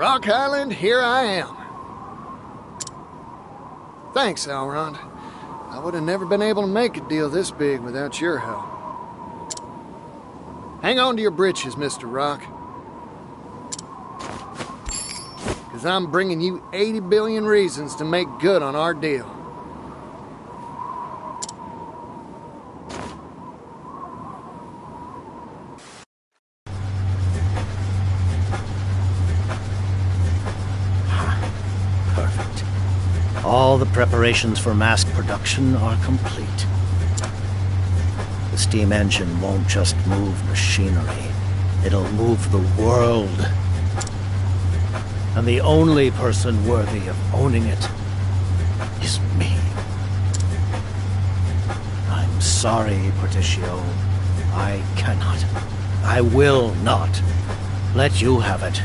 Rock Island, here I am. Thanks, Elrond. I would have never been able to make a deal this big without your help. Hang on to your britches, Mr. Rock. Because I'm bringing you 80 billion reasons to make good on our deal. Perfect. All the preparations for mass production are complete. The steam engine won't just move machinery. It'll move the world. And the only person worthy of owning it is me. I'm sorry, Partitio. I cannot. I will not let you have it.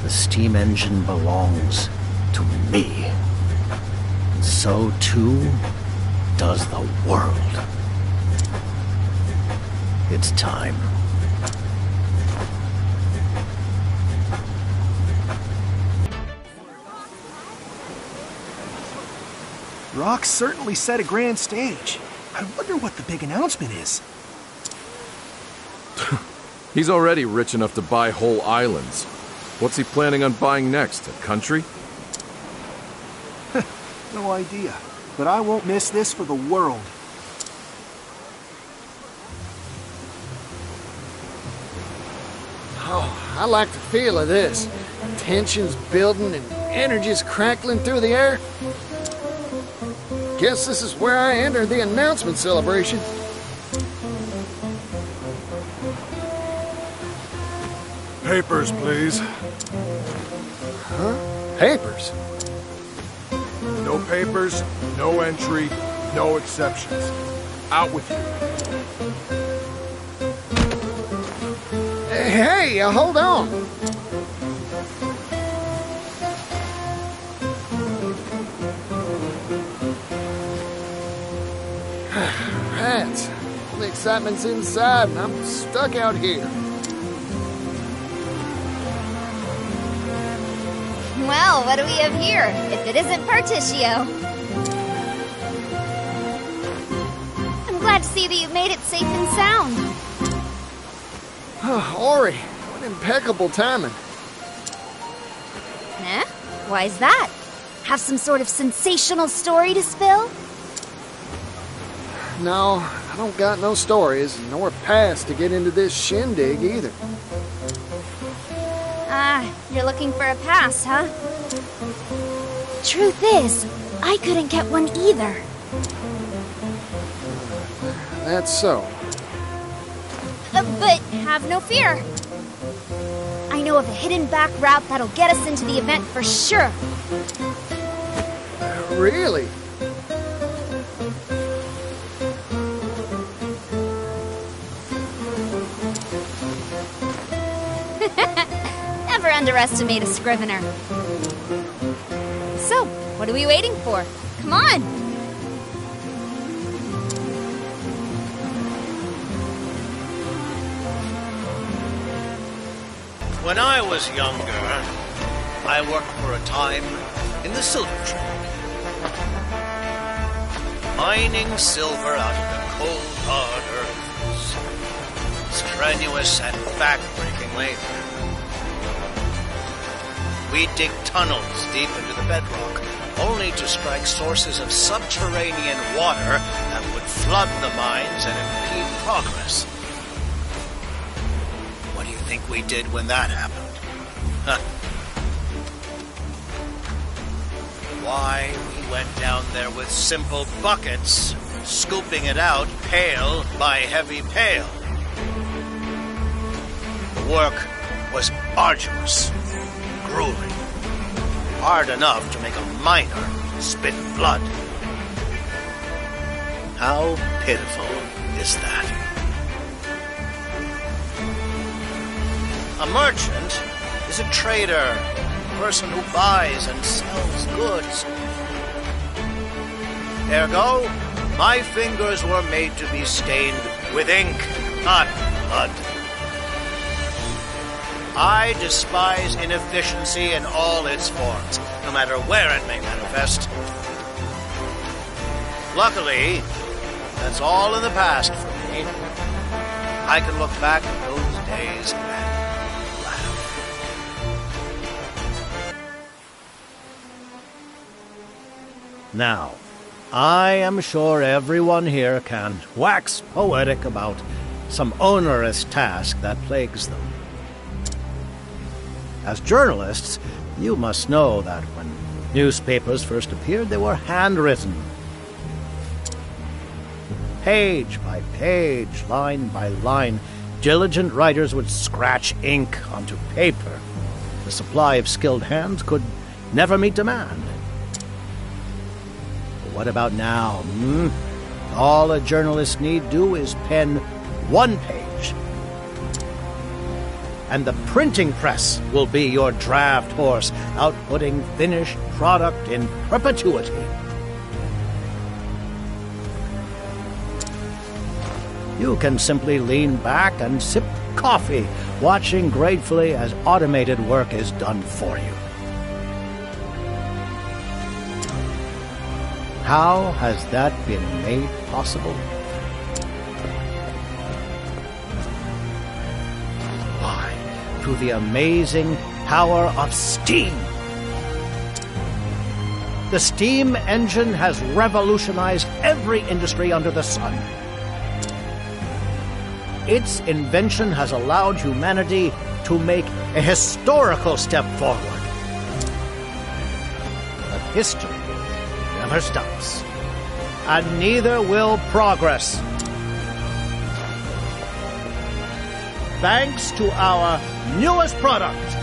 The steam engine belongs to me. And so too does the world. It's time. Rock certainly set a grand stage. I wonder what the big announcement is. He's already rich enough to buy whole islands. What's he planning on buying next? A country? No idea. But I won't miss this for the world. Oh, I like the feel of this. Tension's building and energy's crackling through the air. Guess this is where I enter the announcement celebration. Papers, please. Huh? Papers? No papers, no entry, no exceptions. Out with you. Hey, hold on. Rats. All the excitement's inside and I'm stuck out here. Well, what do we have here, if it isn't Partitio? I'm glad to see that you've made it safe and sound. Ori, what impeccable timing. Eh? Why's that? Have some sort of sensational story to spill? No, I don't got no stories, nor pass to get into this shindig either. Ah, you're looking for a pass, huh? Truth is, I couldn't get one either. That's so. But have no fear. I know of a hidden back route that'll get us into the event for sure. Really? Never underestimate a scrivener. So, what are we waiting for? Come on! When I was younger, I worked for a time in the silver trade. Mining silver out of the cold, hard earth. Strenuous and back-breaking labor. We'd dig tunnels deep into the bedrock, only to strike sources of subterranean water that would flood the mines and impede progress. What do you think we did when that happened? Huh. Why, we went down there with simple buckets, scooping it out pail by heavy pail. The work was arduous, grueling, hard enough to make a miner spit blood. How pitiful is that? A merchant is a trader, a person who buys and sells goods. Ergo, my fingers were made to be stained with ink, not blood. I despise inefficiency in all its forms, no matter where it may manifest. Luckily, that's all in the past for me. I can look back at those days and laugh. Now, I am sure everyone here can wax poetic about some onerous task that plagues them. As journalists, you must know that when newspapers first appeared, they were handwritten. Page by page, line by line, diligent writers would scratch ink onto paper. The supply of skilled hands could never meet demand. But what about now? All a journalist need do is pen one page. And the printing press will be your draft horse, outputting finished product in perpetuity. You can simply lean back and sip coffee, watching gratefully as automated work is done for you. How has that been made possible? Why, through the amazing power of steam. The steam engine has revolutionized every industry under the sun. Its invention has allowed humanity to make a historical step forward. But history never stops, and neither will progress. Thanks to our newest product,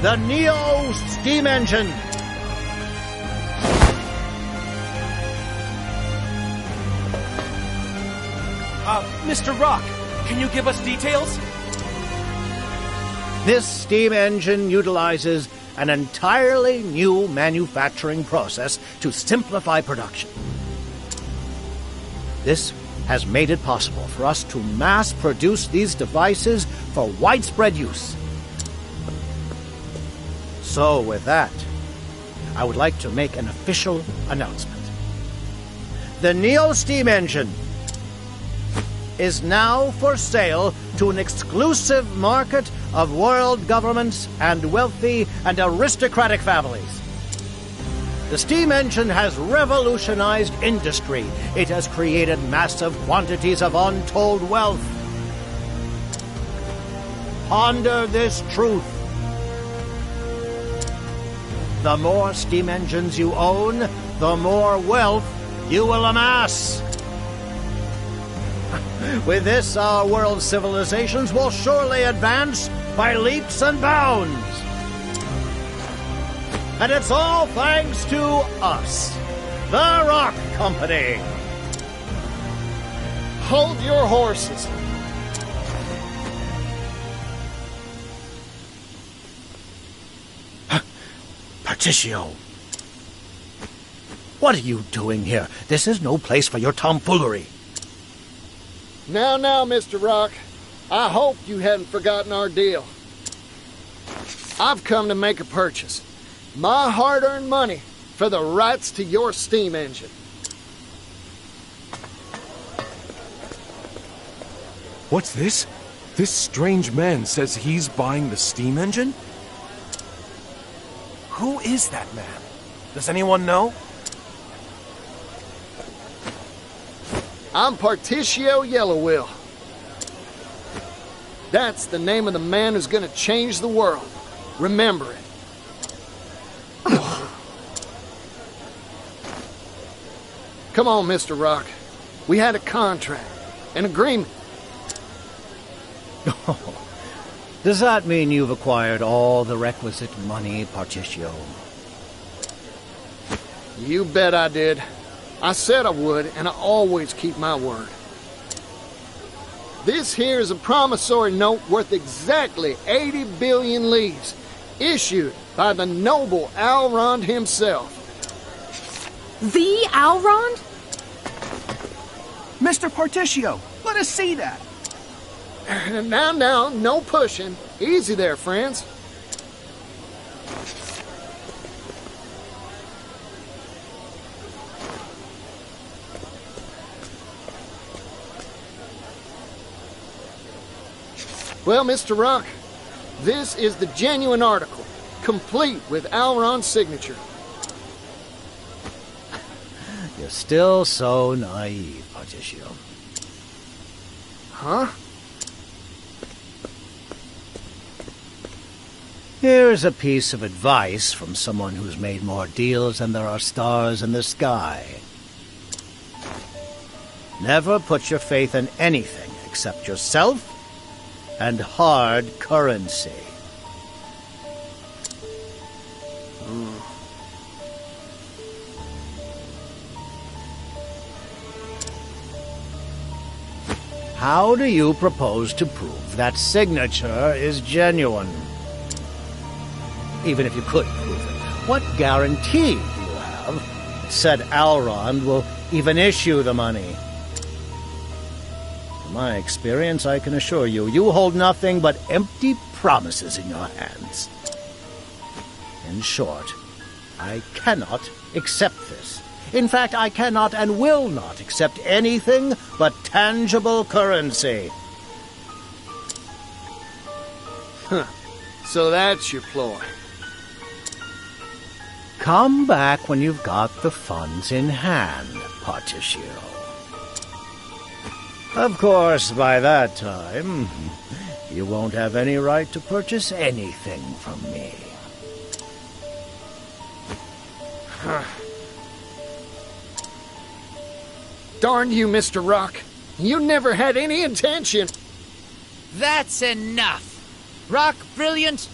the Neo steam engine. Mr. Rock, can you give us details? This steam engine utilizes an entirely new manufacturing process to simplify production. This has made it possible for us to mass produce these devices for widespread use. So with that, I would like to make an official announcement. The Neo steam engine is now for sale to an exclusive market of world governments and wealthy and aristocratic families. The steam engine has revolutionized industry. It has created massive quantities of untold wealth. Ponder this truth. The more steam engines you own, the more wealth you will amass. With this, our world's civilizations will surely advance by leaps and bounds. And it's all thanks to us, the Rock Company. Hold your horses. Partitio. What are you doing here? This is no place for your tomfoolery. Now, Mr. Rock. I hope you hadn't forgotten our deal. I've come to make a purchase. My hard-earned money for the rights to your steam engine. What's this? This strange man says he's buying the steam engine? Who is that man? Does anyone know? I'm Partitio Yellowwill. That's the name of the man who's gonna change the world. Remember it. Come on, Mr. Rock. We had a contract, an agreement. Does that mean you've acquired all the requisite money, Partitio? You bet I did. I said I would, and I always keep my word. This here is a promissory note worth exactly 80 billion leaves, issued by the noble Alrond himself. The Alrond? Mr. Partitio, let us see that. Now, no pushing. Easy there, friends. Well, Mr. Rock, this is the genuine article, complete with Alron's signature. You're still so naive, Partitio. Huh? Here's a piece of advice from someone who's made more deals than there are stars in the sky. Never put your faith in anything except yourself and hard currency. How do you propose to prove that signature is genuine? Even if you could prove it, what guarantee do you have that said Alron will even issue the money? From my experience, I can assure you, you hold nothing but empty promises in your hands. In short, I cannot accept this. In fact, I cannot and will not accept anything but tangible currency. Huh. So that's your ploy. Come back when you've got the funds in hand, Partitio. Of course, by that time, you won't have any right to purchase anything from me. Darn you, Mr. Rock. You never had any intention. That's enough. Rock, brilliant.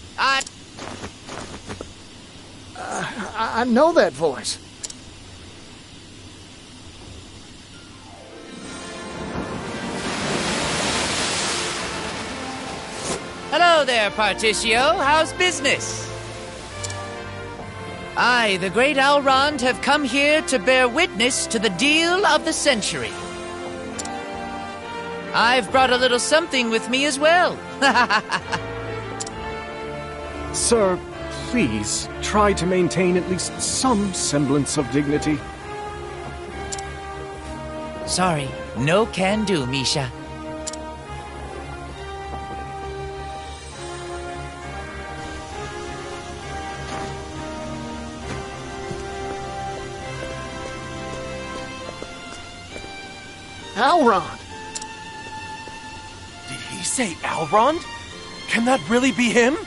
I know that voice. Hello there, Partitio. How's business? I, the great Alrond, have come here to bear witness to the deal of the century. I've brought a little something with me as well. Sir, please try to maintain at least some semblance of dignity. Sorry, no can do, Misha. Alron! Did he say Alrond? Can that really be him?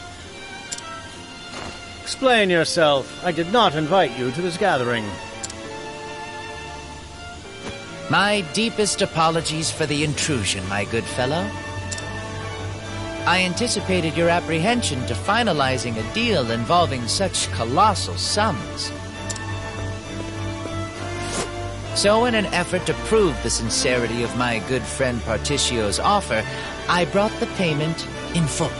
Explain yourself. I did not invite you to this gathering. My deepest apologies for the intrusion, my good fellow. I anticipated your apprehension to finalizing a deal involving such colossal sums. So in an effort to prove the sincerity of my good friend Partitio's offer, I brought the payment in full.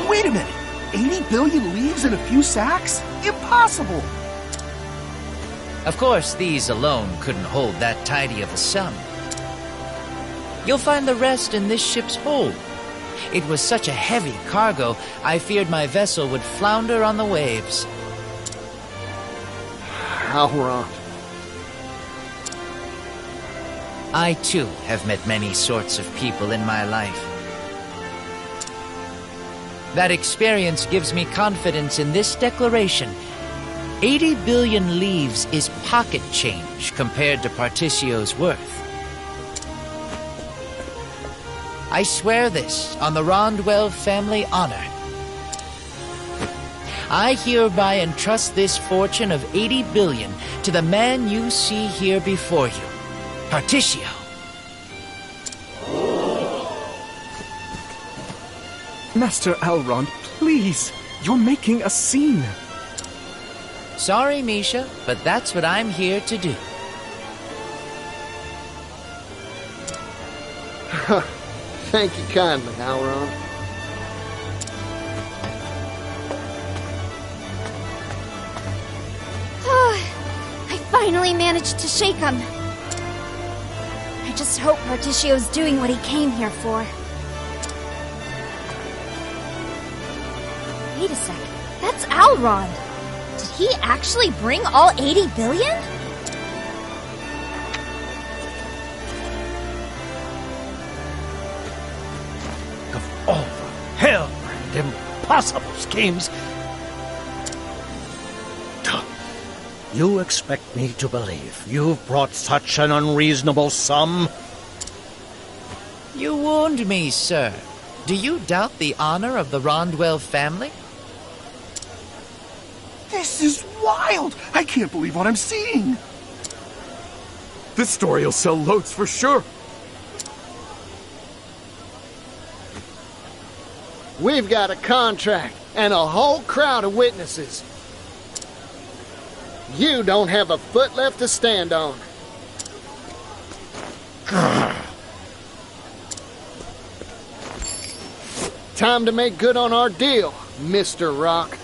Wait a minute! 80 billion leaves in a few sacks? Impossible! Of course, these alone couldn't hold that tidy of a sum. You'll find the rest in this ship's hold. It was such a heavy cargo, I feared my vessel would flounder on the waves. Alron. I, too, have met many sorts of people in my life. That experience gives me confidence in this declaration. 80 billion leaves is pocket change compared to Partitio's worth. I swear this on the Rondwell family honor. I hereby entrust this fortune of 80 billion to the man you see here before you, Partitio. Master Alrond, please! You're making a scene! Sorry, Misha, but that's what I'm here to do. Thank you kindly, Alron. I finally managed to shake him. just hope Partitio's doing what he came here for. Wait a second. That's Elrond. Did he actually bring all 80 billion? Of all the hell-brand impossible schemes, you expect me to believe you've brought such an unreasonable sum? You warned me, sir. Do you doubt the honor of the Rondwell family? This is wild! I can't believe what I'm seeing! This story will sell loads for sure. We've got a contract and a whole crowd of witnesses. You don't have a foot left to stand on. Time to make good on our deal, Mr. Rock.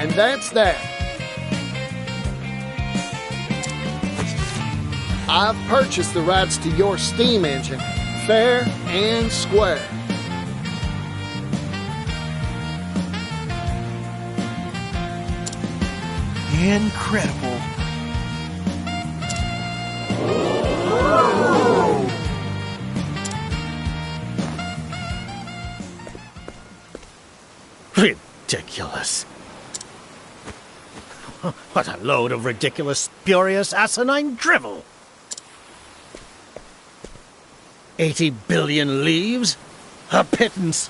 And that's that. I've purchased the rights to your steam engine, fair and square. Incredible. Ridiculous. What a load of ridiculous, spurious, asinine drivel! 80 billion leaves? A pittance!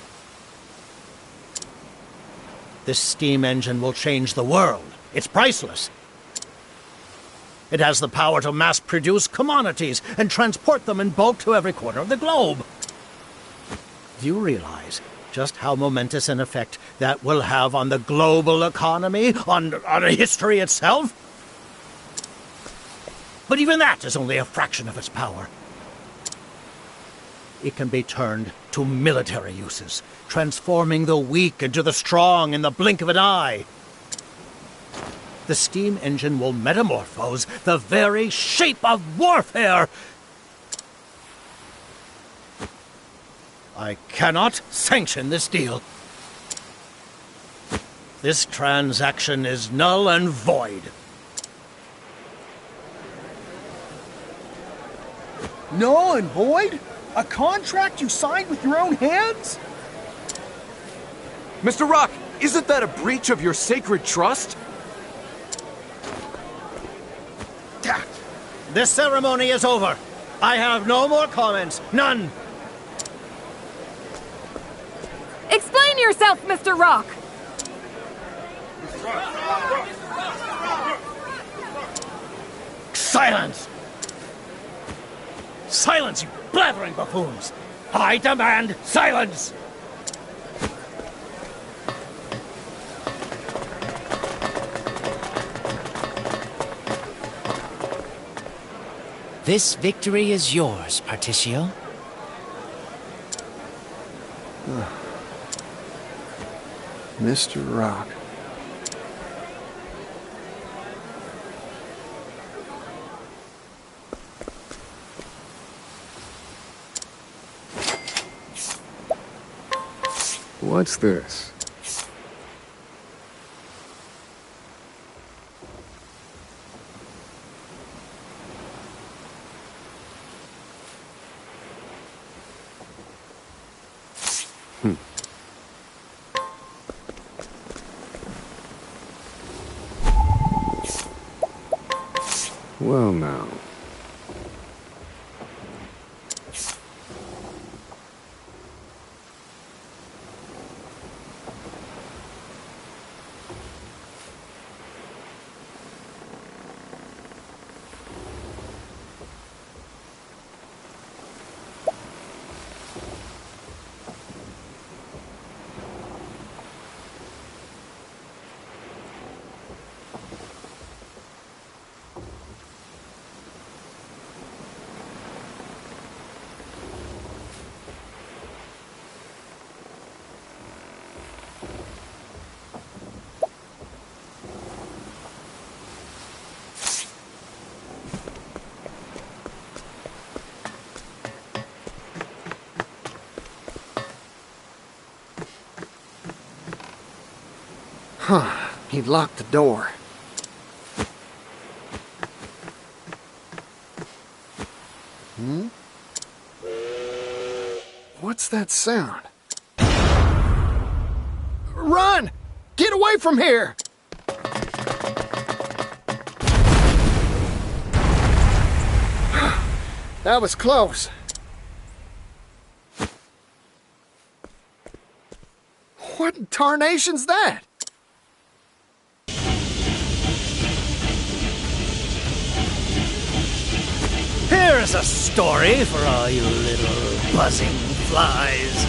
This steam engine will change the world. It's priceless. It has the power to mass-produce commodities and transport them in bulk to every corner of the globe. Do you realize just how momentous an effect that will have on the global economy, on history itself? But even that is only a fraction of its power. It can be turned to military uses, transforming the weak into the strong in the blink of an eye. The steam engine will metamorphose the very shape of warfare. I cannot sanction this deal. This transaction is null and void. Null and void? A contract you signed with your own hands? Mr. Rock, isn't that a breach of your sacred trust? This ceremony is over. I have no more comments. None. Explain yourself, Mr. Rock! Silence! Silence, you blathering buffoons! I demand silence! This victory is yours, Partitio. Mr. Rock. What's this? Well, now. He locked the door. What's that sound? Run! Get away from here! That was close. What in tarnation's that? Here's a story for all you little buzzing flies.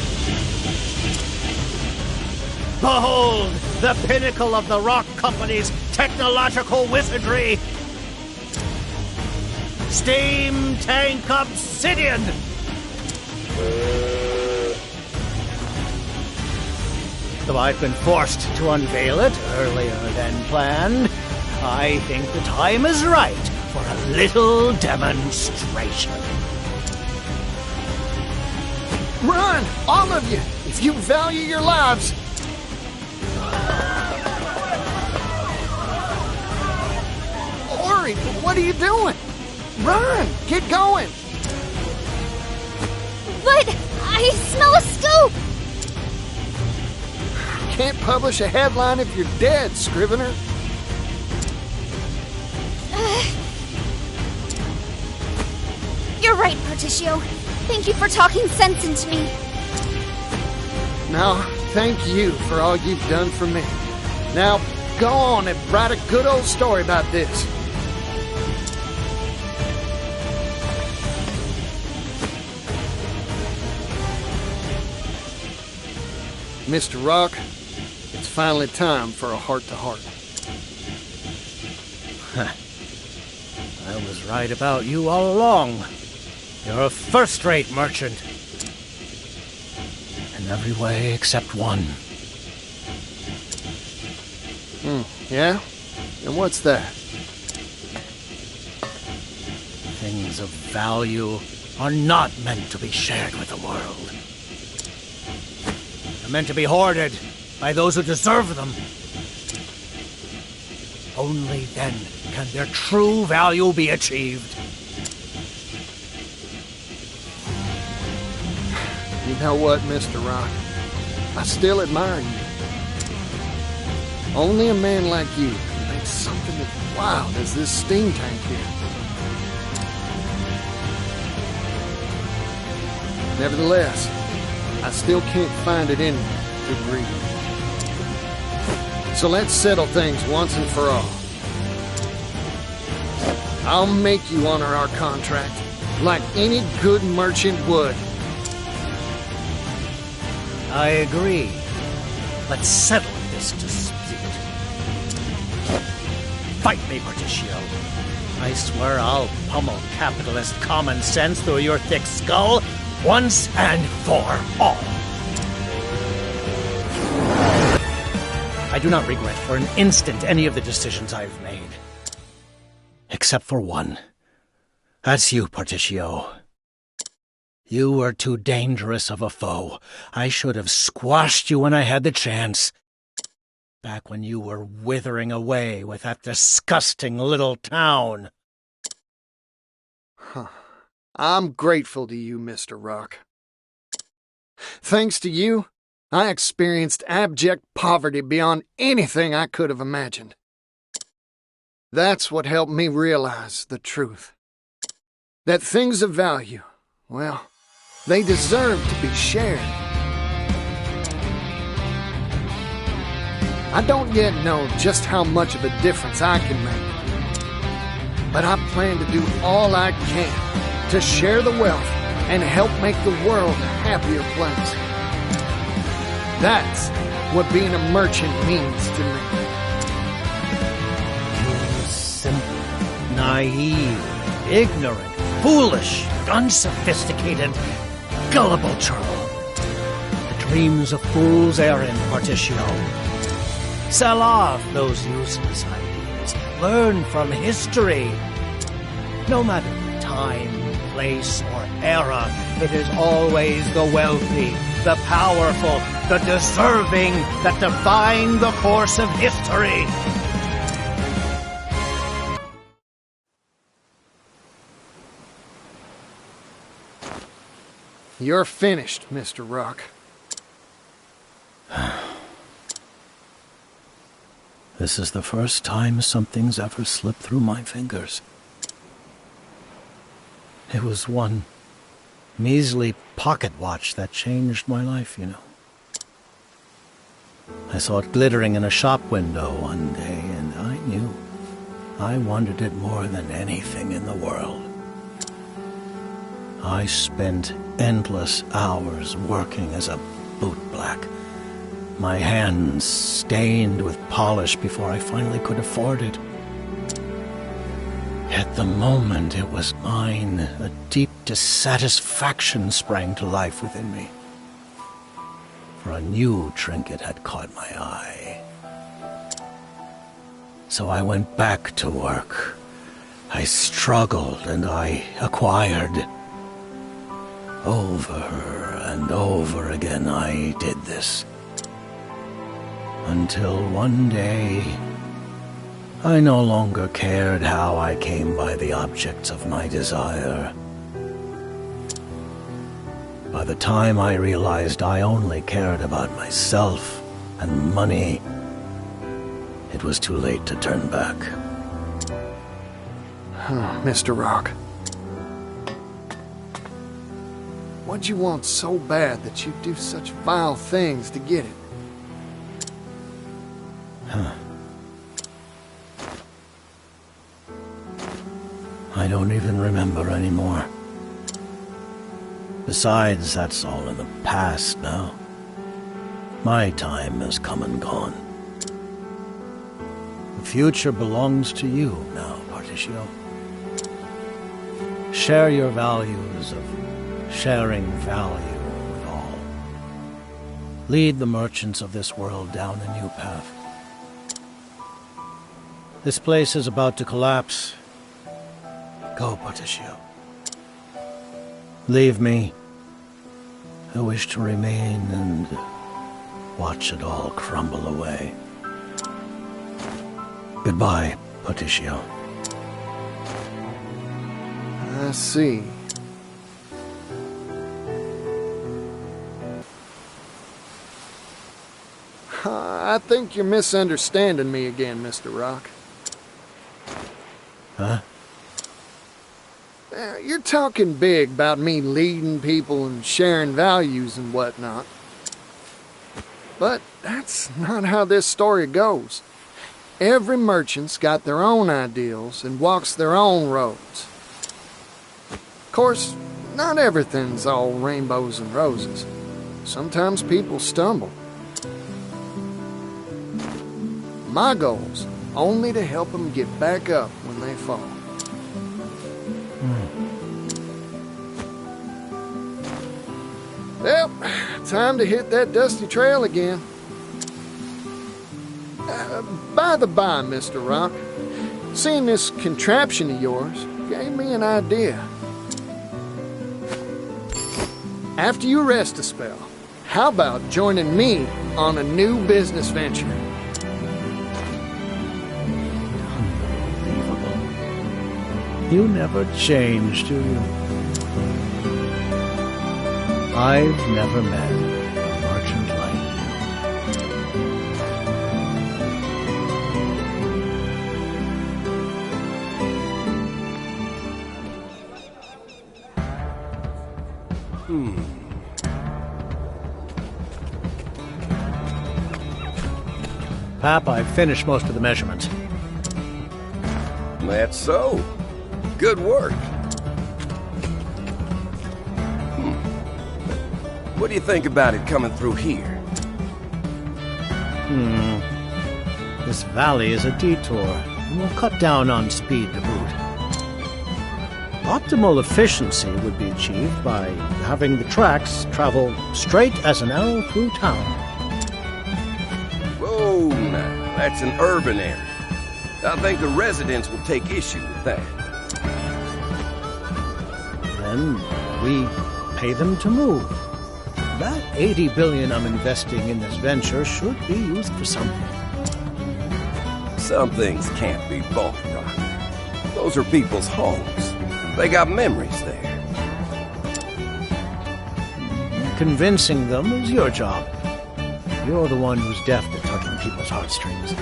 Behold, the pinnacle of the Rock Company's technological wizardry. Steam Tank Obsidian! Though I've been forced to unveil it earlier than planned, I think the time is right for a little demonstration. Run! All of you! If you value your lives! Ori, what are you doing? Run! Get going! But I smell a scoop! Can't publish a headline if you're dead, Scrivener. You're right, Partitio. Thank you for talking sense into me. No, thank you for all you've done for me. Now, go on and write a good old story about this. Mr. Rock, it's finally time for a heart-to-heart. I was right about you all along. You're a first-rate merchant. In every way except one. Yeah? And what's that? Things of value are not meant to be shared with the world. They're meant to be hoarded by those who deserve them. Only then can their true value be achieved. You know what, Mr. Rock? I still admire you. Only a man like you can make something as wild as this steam tank here. Nevertheless, I still can't find it in me to agree. So let's settle things once and for all. I'll make you honor our contract, like any good merchant would. I agree. Let's settle this dispute. Fight me, Partitio. I swear I'll pummel capitalist common sense through your thick skull once and for all. I do not regret for an instant any of the decisions I've made. Except for one. That's you, Partitio. You were too dangerous of a foe. I should have squashed you when I had the chance. Back when you were withering away with that disgusting little town. I'm grateful to you, Mr. Rock. Thanks to you, I experienced abject poverty beyond anything I could have imagined. That's what helped me realize the truth. That things of value, well, they deserve to be shared. I don't yet know just how much of a difference I can make. But I plan to do all I can to share the wealth and help make the world a happier place. That's what being a merchant means to me. You simple, naive, ignorant, foolish, unsophisticated, gullible churl. The dreams of fools err in, Partitio. Sell off those useless ideas. Learn from history. No matter the time, place or era. It is always the wealthy, the powerful, the deserving that define the course of history. You're finished, Mr. Rock. This is the first time something's ever slipped through my fingers. It was one measly pocket watch that changed my life, you know. I saw it glittering in a shop window one day, and I knew I wanted it more than anything in the world. I spent endless hours working as a bootblack, my hands stained with polish before I finally could afford it. At the moment it was mine, a deep dissatisfaction sprang to life within me. For a new trinket had caught my eye. So I went back to work. I struggled and I acquired. Over and over again I did this. Until one day, I no longer cared how I came by the objects of my desire. By the time I realized I only cared about myself and money, it was too late to turn back. Mr. Rock. What'd you want so bad that you'd do such vile things to get it? I don't even remember anymore. Besides, that's all in the past now. My time has come and gone. The future belongs to you now, Partitio. Share your values of sharing value with all. Lead the merchants of this world down a new path. This place is about to collapse. Go, Partitio. Leave me. I wish to remain and watch it all crumble away. Goodbye, Partitio. I see. I think you're misunderstanding me again, Mr. Rock. Huh? You're talking big about me leading people and sharing values and whatnot. But that's not how this story goes. Every merchant's got their own ideals and walks their own roads. Of course, not everything's all rainbows and roses. Sometimes people stumble. My goal's only to help them get back up when they fall. Well, time to hit that dusty trail again. By the by, Mr. Rock, seeing this contraption of yours gave me an idea. After you rest a spell, how about joining me on a new business venture? You never change, do you? I've never met a merchant like you. Pap, I've finished most of the measurements. That's so. Good work. What do you think about it coming through here? This valley is a detour, and we'll cut down on speed to boot. Optimal efficiency would be achieved by having the tracks travel straight as an arrow through town. Whoa, now, that's an urban area. I think the residents will take issue with that. then we pay them to move. That $80 billion I'm investing in this venture should be used for something. Some things can't be bought, Rock. Those are people's homes. They got memories there. Convincing them is your job. You're the one who's deft at tugging people's heartstrings.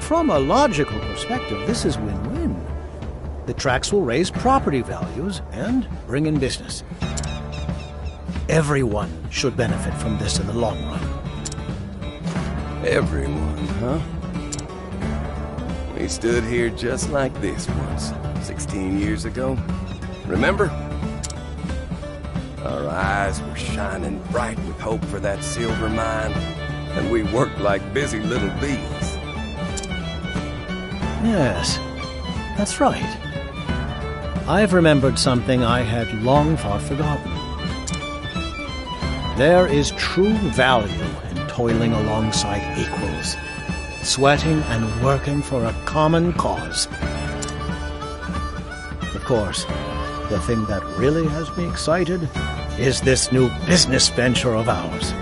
From a logical perspective, this is win-win. The tracks will raise property values and bring in business. Everyone should benefit from this in the long run. Everyone, huh? We stood here just like this once, 16 years ago. Remember? Our eyes were shining bright with hope for that silver mine, and we worked like busy little bees. Yes, that's right. I've remembered something I had long thought forgotten. There is true value in toiling alongside equals, sweating and working for a common cause. Of course, the thing that really has me excited is this new business venture of ours.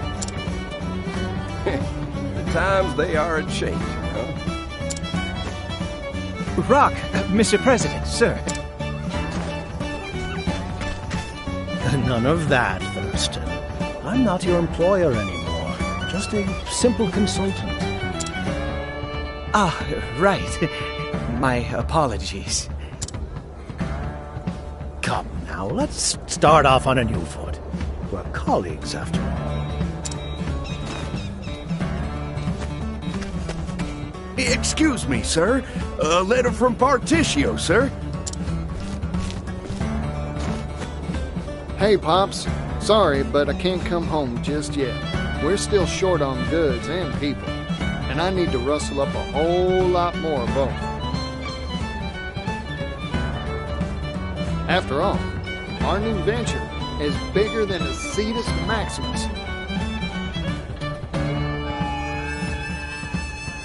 The times they are a-changing, huh? Rock, Mr. President, sir. None of that, Thurston. I'm not your employer anymore. Just a simple consultant. Ah, right. My apologies. Come now, let's start off on a new foot. We're colleagues, after all. Excuse me, sir. A letter from Partitio, sir. Hey, Pops. Sorry, but I can't come home just yet. We're still short on goods and people, and I need to rustle up a whole lot more of both. After all, our new venture is bigger than a Cetus Maximus.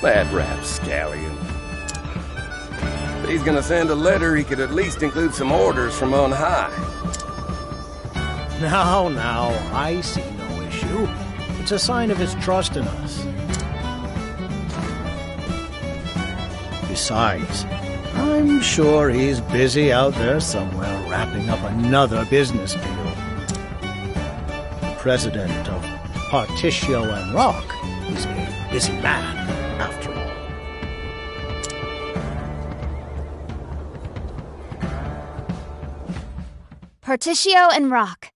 That rapscallion. If he's gonna send a letter, he could at least include some orders from on high. Now, I see no issue. It's a sign of his trust in us. Besides, I'm sure he's busy out there somewhere wrapping up another business deal. The president of Partitio and Rock is a busy man, after all. Partitio and Rock.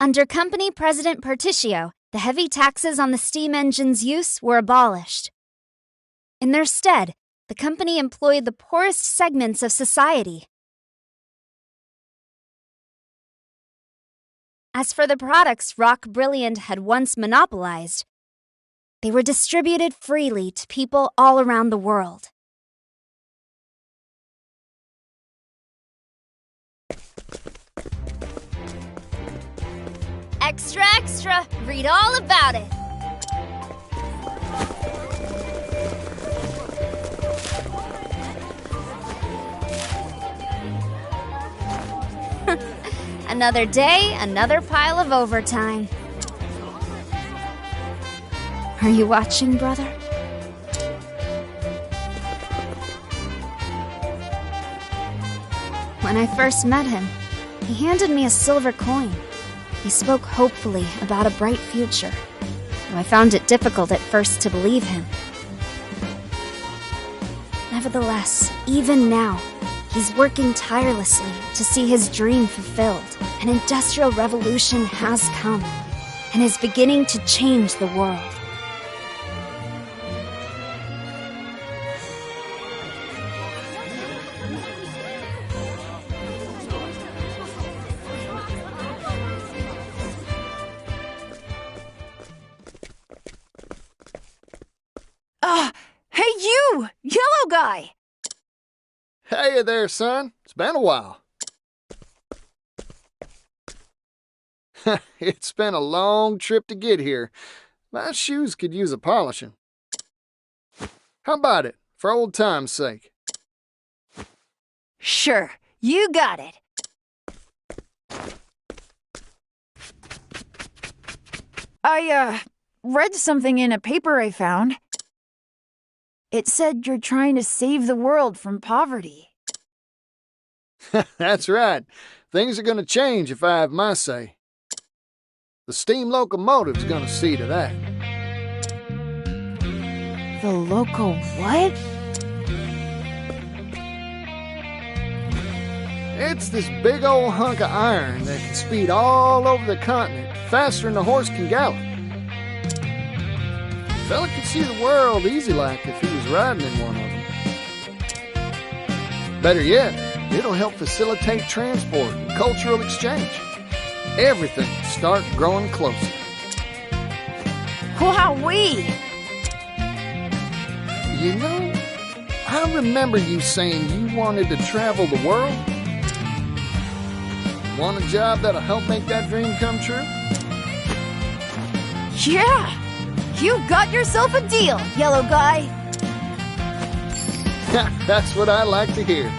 Under Company President Partitio, the heavy taxes on the steam engine's use were abolished. In their stead, the company employed the poorest segments of society. As for the products Rock Brilliant had once monopolized, they were distributed freely to people all around the world. Extra, extra! Read all about it! Another day, another pile of overtime. Are you watching, brother? When I first met him, he handed me a silver coin. He spoke hopefully about a bright future, though I found it difficult at first to believe him. Nevertheless, even now, he's working tirelessly to see his dream fulfilled. An industrial revolution has come and is beginning to change the world. Hey you! Yellow guy! Hey there, son. It's been a while. It's been a long trip to get here. My shoes could use a polishing. How about it, for old time's sake? Sure, you got it. I read something in a paper I found. It said you're trying to save the world from poverty. That's right. Things are gonna change if I have my say. The steam locomotive's gonna see to that. The loco what? It's this big old hunk of iron that can speed all over the continent faster than a horse can gallop. Fella could see the world easy like if he was riding in one of them. Better yet, it'll help facilitate transport and cultural exchange. Everything will start growing closer. Wowee! You know, I remember you saying you wanted to travel the world. Want a job that'll help make that dream come true? Yeah! You got yourself a deal, yellow guy! That's what I like to hear.